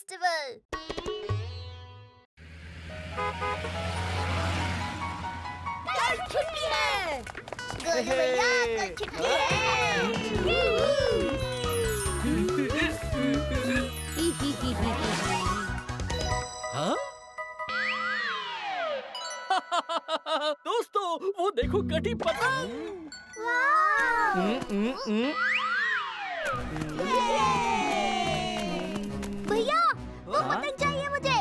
Festival. कल छुट्टी है। गोलू भैया कल छुट्टी है। हाँ? दोस्तों वो देखो कटी पतंग। भैया वो पतंग चाहिए मुझे।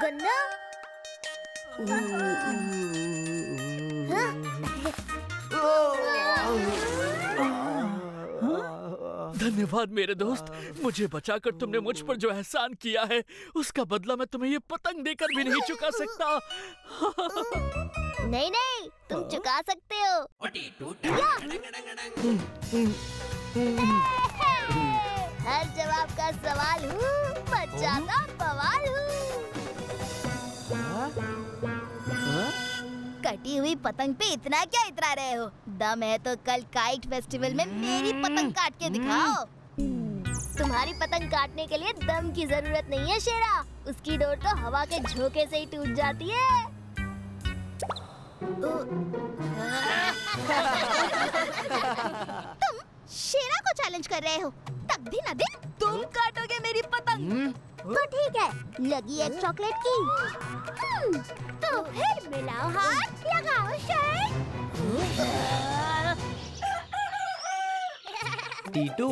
गन्ना धन्यवाद मेरे दोस्त, मुझे बचाकर तुमने मुझ पर जो एहसान किया है उसका बदला मैं तुम्हें ये पतंग देकर भी नहीं चुका सकता। नहीं नहीं तुम चुका सकते हो। हर जवाब का सवाल हूँ, बच्चा का बवाल हूँ। कटी हुई पतंग पे इतना क्या इतरा रहे हो? दम है तो कल काइट फेस्टिवल में मेरी पतंग काट के दिखाओ। तुम्हारी पतंग काटने के लिए दम की जरूरत नहीं है शेरा, उसकी डोर तो हवा के झोंके से ही टूट जाती है। तुम शेरा को चैलेंज कर रहे हो, तब भी न दिन तुम काटोगे मेरी पतंग। तो ठीक है, लगी एक चॉकलेट की। तो फिर मिलाओ हाथ, लगाओ शर्ट। टीटू,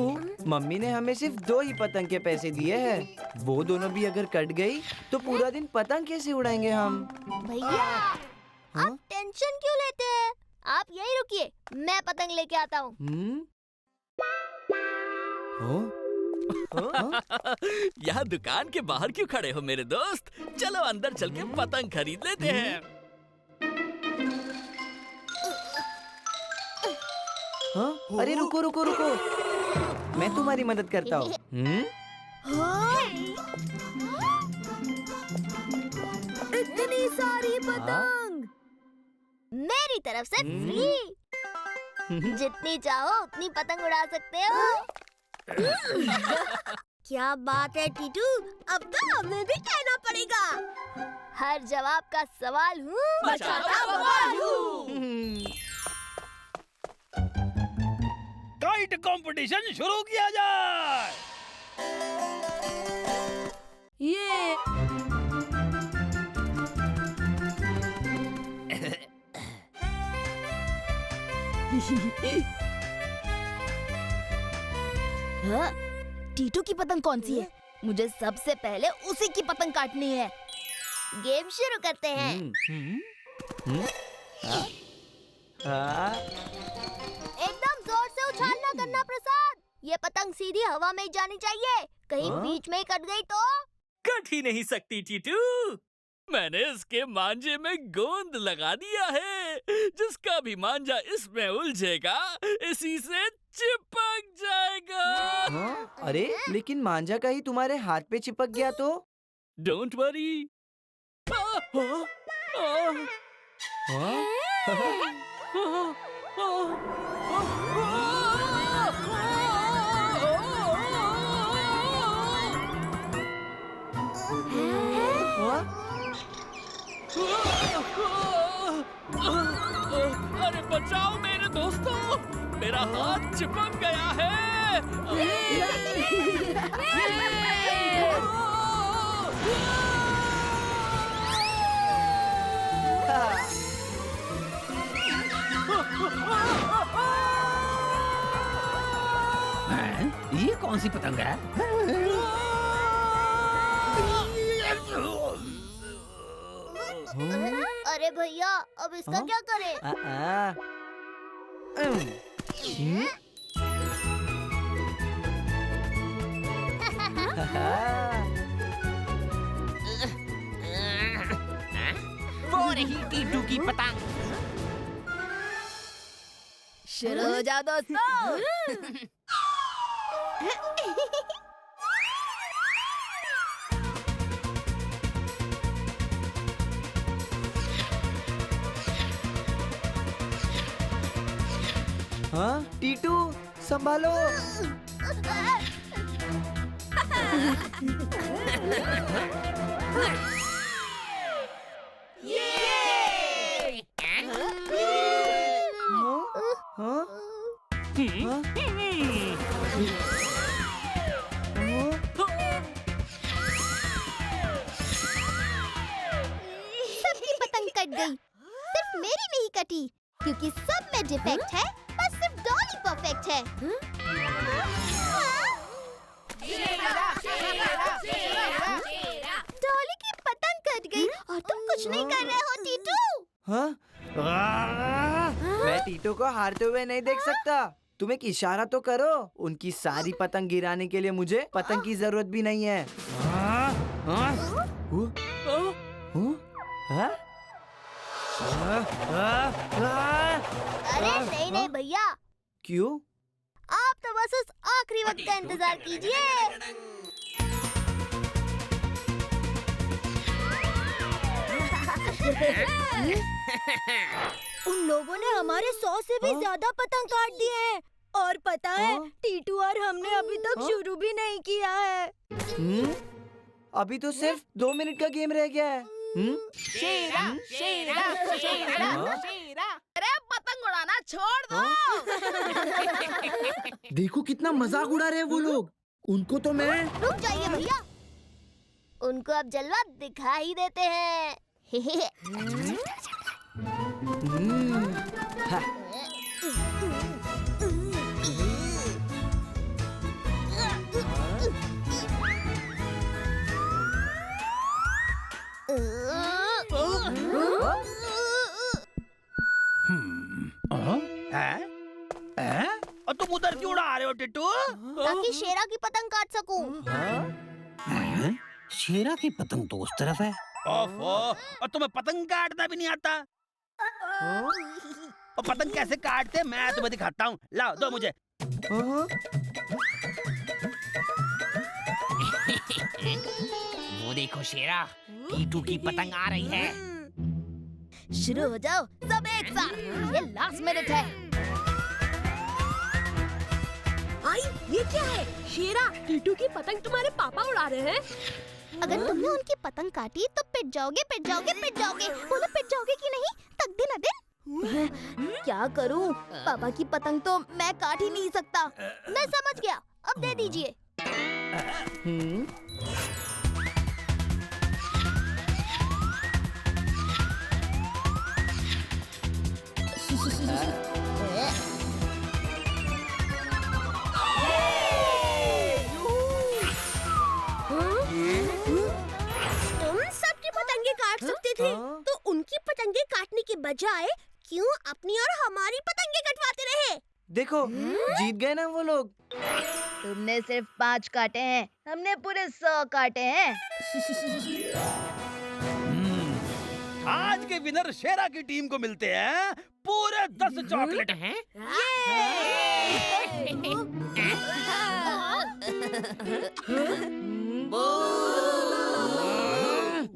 मम्मी ने हमें सिर्फ 2 ही पतंग के पैसे दिए हैं। वो दोनों भी अगर कट गई तो पूरा दिन पतंग कैसे उड़ाएंगे हम? भैया आप टेंशन क्यों लेते हैं? आप यहीं रुकिए, मैं पतंग लेके आता हूँ। यहाँ दुकान के बाहर क्यों खड़े हो मेरे दोस्त? चलो अंदर चल के पतंग खरीद लेते हैं। अरे रुको रुको रुको, मैं तुम्हारी मदद करता हूँ। इतनी सारी पतंग मेरी तरफ से फ्री। जितनी चाहो उतनी पतंग उड़ा सकते हो। क्या बात है टीटू, अब तो हमें भी कहना पड़ेगा। हर जवाब का सवाल हूँ, बचाता बवाल हूँ। काइट कंपटीशन शुरू किया जाए। ये हाँ? टीटू की पतंग कौन सी है? मुझे सबसे पहले उसी की पतंग काटनी है। गेम शुरू करते हैं। एकदम जोर से उछालना करना प्रसाद। ये पतंग सीधी हवा में ही जानी चाहिए, कहीं बीच में ही कट गई तो कट ही नहीं सकती टीटू। मैंने इसके मांझे में गोंद लगा दिया है, जिसका भी मांझा इसमें उलझेगा इसी से चिपक जाएगा। अरे लेकिन मांझा का ही तुम्हारे हाथ पे चिपक गया तो? Don't worry. अरे बचाओ मेरे दोस्तों, मेरा हाथ चिपक गया है। ये कौन सी पतंग है? अरे भैया अब इसका क्या करें? रही टीटू की पतंग। शुरू हो जाओ दोस्तों। हाँ टीटू संभालो। हाँ? हाँ? सबकी पतंग कट गई, सिर्फ मेरी नहीं कटी, क्योंकि सब में डिफेक्ट है, बस सिर्फ डॉली परफेक्ट है। डॉली की पतंग कट गई और तुम कुछ नहीं कर रहे हो टीटू। हाँ? मैं टीटू को हारते हुए नहीं देख सकता। तुम एक इशारा तो करो। उनकी सारी पतंग गिराने के लिए मुझे पतंग की जरूरत भी नहीं है। हाँ? अरे नहीं नहीं भैया, क्यों? आप तो बस उस आखिरी वक्त का इंतजार कीजिए। उन लोगों ने हमारे 100 से भी ज्यादा पतंग काट दिए हैं। और पता है, टीटू और हमने अभी तक शुरू भी नहीं किया है। अभी तो सिर्फ 2 मिनट का गेम रह गया है। शेरा शेरा शेरा शेरा। अरे पतंग उड़ाना छोड़ दो। देखो कितना मजाक उड़ा रहे हैं वो लोग। उनको तो मैं रुक जाइए भैया, उनको अब जलवा दिखा ही देते हैं। और तुम उधर क्यों उड़ा रहे हो टिट्टू? ताकि शेरा की पतंग काट सकूं। शेरा की पतंग तो उस तरफ है। ओफो, और तुम्हें पतंग काटना भी नहीं आता? और पतंग कैसे काटते मैं तुम्हें दिखाता हूँ। लाओ दो मुझे। वो देखो शेरा, टीटू की पतंग आ रही है। शुरू हो जाओ सब एक साथ, ये लास्ट मिनट है। आई, ये क्या है? शेरा, टीटू की पतंग तुम्हारे पापा उड़ा रहे हैं। अगर तुमने उनकी पतंग काटी तो पिट जाओगे, पिट जाओगे, पिट जाओगे। बोलो पिट जाओगे कि नहीं? तक दिन अदिन। क्या करूं? पापा की पतंग तो मैं काट ही नहीं सकता। मैं समझ गया, अब दे दीजिए। तुम सबकी पतंगे काट सकते थे, तो उनकी पतंगे काटने के बजाय क्यों अपनी और हमारी पतंगे कटवाते रहे? देखो जीत गए ना वो लोग। तुमने सिर्फ 5 काटे हैं, हमने पूरे 100 काटे हैं। आज के विनर शेरा की टीम को मिलते हैं पूरे 10 चॉकलेट।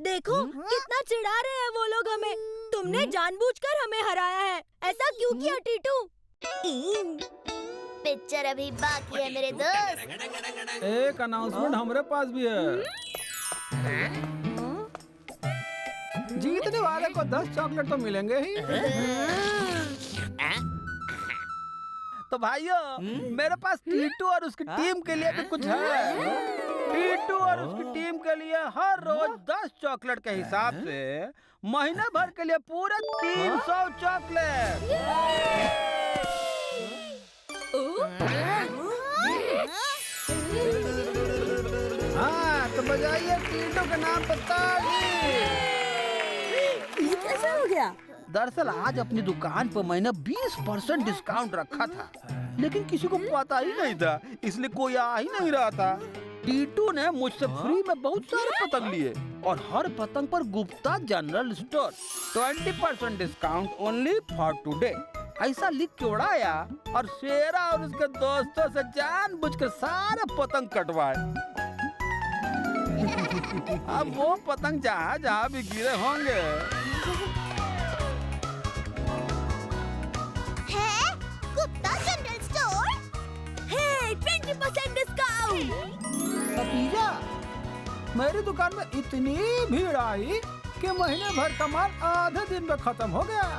देखो कितना चिढ़ा रहे हैं वो लोग हमें। तुमने जानबूझकर हमें हराया है। ऐसा क्यों किया टीटू? पिक्चर अभी बाकी है मेरे दोस्त। एक अनाउंसमेंट हमारे पास भी है। जीतने वाले को 10 चॉकलेट तो मिलेंगे ही। तो भाइयों, मेरे पास टीटू और उसकी टीम के लिए भी कुछ है। टीटू और उसकी टीम के लिए हर रोज 10 चॉकलेट के हिसाब से महीने भर के लिए पूरे 300 चॉकलेट। हाँ तो बजाइए टीटू के नाम पर ताली। ये कैसे हो गया? दरअसल आज अपनी दुकान पर मैंने 20% डिस्काउंट रखा था, लेकिन किसी को पता ही नहीं था, इसलिए कोई आ ही नहीं रहा था। टीटू ने मुझसे फ्री में बहुत सारे पतंग लिए और हर पतंग पर Gupta general store 20% discount only for today ऐसा लिख के उड़ाया और शेरा और उसके दोस्तों से जानबूझकर सारे पतंग कटवाए। अब वो पतंग जहाँ जहाँ भी गिरे होंगे। है गुप्ता जनरल स्टोर है 20% डिस्काउंट। भतीजा, मेरी दुकान में इतनी भीड़ आई कि महीने भर का माल आधे दिन में खत्म हो गया।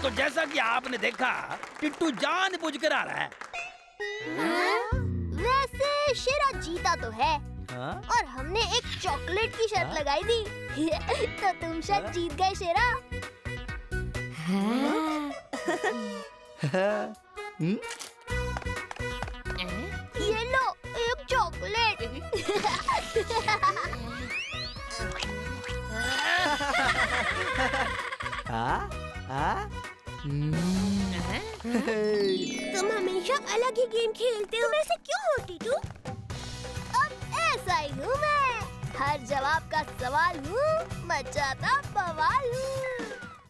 तो जैसा कि आपने देखा, टिट्टू जानबूझकर आ रहा है। वैसे शेरा जीता तो है और हमने एक चॉकलेट की शर्त लगाई थी तो तुम शायद जीत गए शेरा। ये लो एक चॉकलेट। तुम हमेशा अलग ही गेम खेलते हो, वैसे क्यों हो टीटू? अब ऐसा ही हूँ मैं, हर जवाब का सवाल हूँ, मचाता बवाल हूँ।